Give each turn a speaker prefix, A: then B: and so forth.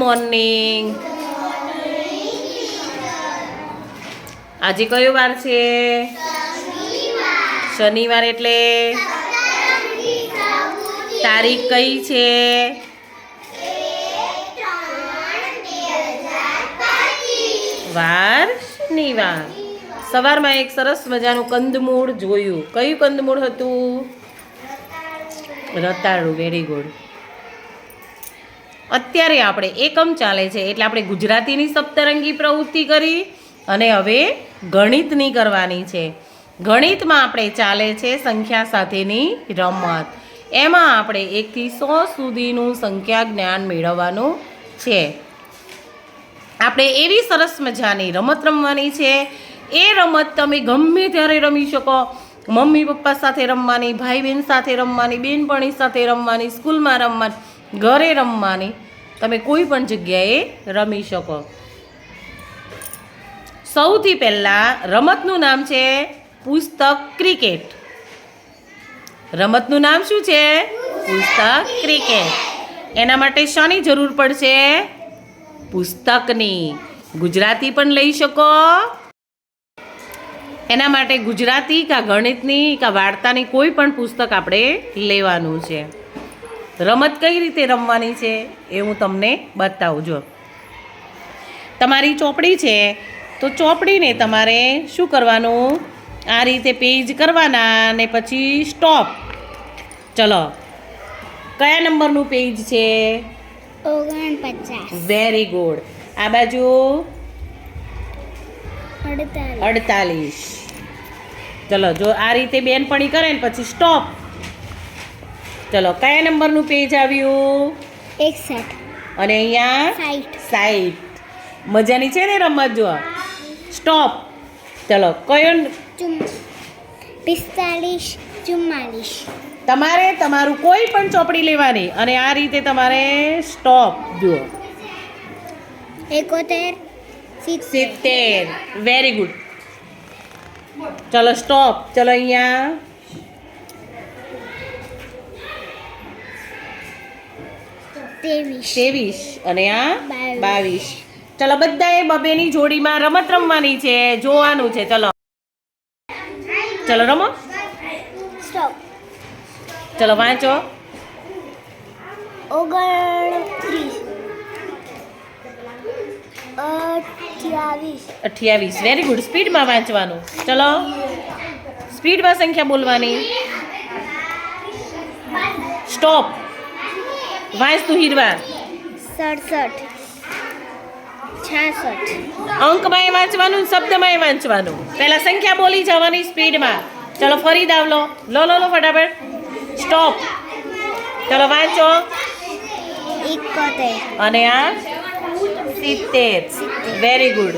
A: Morning. આજે કયો વાર છે? શનિવાર. એટલે તારીખ કઈ છે? વાર શનિવાર. સવારમાં એક સરસ મજાનું કંદમૂળ જોયું. કયું કંદમૂળ હતું? રતાળું. Very good. અત્યારે આપણે એકમ ચાલે છે એટલે આપણે ગુજરાતીની સપ્તરંગી પ્રવૃત્તિ કરી અને હવે ગણિતની કરવાની છે. ગણિતમાં આપણે ચાલે છે સંખ્યા સાથેની રમત. એમાં આપણે 1 થી 100 સુધીનું સંખ્યા જ્ઞાન મેળવવાનું છે. આપણે એવી સરસ મજાની રમત રમવાની છે. એ રમત તમે ગમે ત્યારે રમી શકો. મમ્મી પપ્પા સાથે રમવાની, ભાઈ બહેન સાથે રમવાની, બેનપણી સાથે રમવાની, સ્કૂલમાં રમવાની, ઘરે રમવાની. તમે કોઈ પણ જગ્યાએ રમી શકો. સૌથી પહેલાં રમતનું નામ છે પુસ્તક ક્રિકેટ. રમતનું નામ શું છે? પુસ્તક ક્રિકેટ. એના માટે શાની જરૂર પડશે? પુસ્તકની. ગુજરાતી પણ લઈ શકો. એના માટે ગુજરાતી કા ગણિતની કા વાર્તાની કોઈ પણ પુસ્તક આપણે લેવાનું છે. રમત કઈ રીતે રમવાની છે એ હું તમને બતાવું. જો તમારી ચોપડી છે તો ચોપડીને તમારે શું કરવાનું? આ રીતે પેજ કરવાના અને પછી સ્ટોપ. ચલો, કયા નંબરનું પેજ છે?
B: 49.
A: Very good. આ બાજુ
B: 48.
A: ચલો, જો આ રીતે બેનપણી કરે ને પછી સ્ટોપ. ચલો, કયા નંબરનું પેજ આવ્યું?
B: 61.
A: અને અહીંયા 60. મજાની છે ને રમત? જો સ્ટોપ. ચલો, કયો?
B: 45. 44.
A: તમારે તમારું કોઈ પણ ચોપડી લેવાની અને આ રીતે તમારે સ્ટોપ. જુઓ
B: 71.
A: 70. Very good. ચલો સ્ટોપ. ચલો અહીંયા 23 અને આ 22. ચલો, બધાએ બબેની જોડીમાં રમત રમવાની છે. જોવાનું છે. ચલો ચલો રમો.
B: સ્ટોપ.
A: ચલો વાંચો.
B: 29.
A: 28. Very good. સ્પીડમાં વાંચવાનું. ચલો, સ્પીડમાં સંખ્યા બોલવાની. સ્ટોપ. વાંચ તું હીરવા.
B: 67. 66.
A: અંકમાં વાંચવાનું, શબ્દમાં વાંચવાનું. પહેલા સંખ્યા બોલી જવાની સ્પીડમાં. ચલો ફરી દાવ લો. લો ફટાફટ. સ્ટોપ. ચલો વાંચો.
B: 71.
A: અને આ 70. Very good.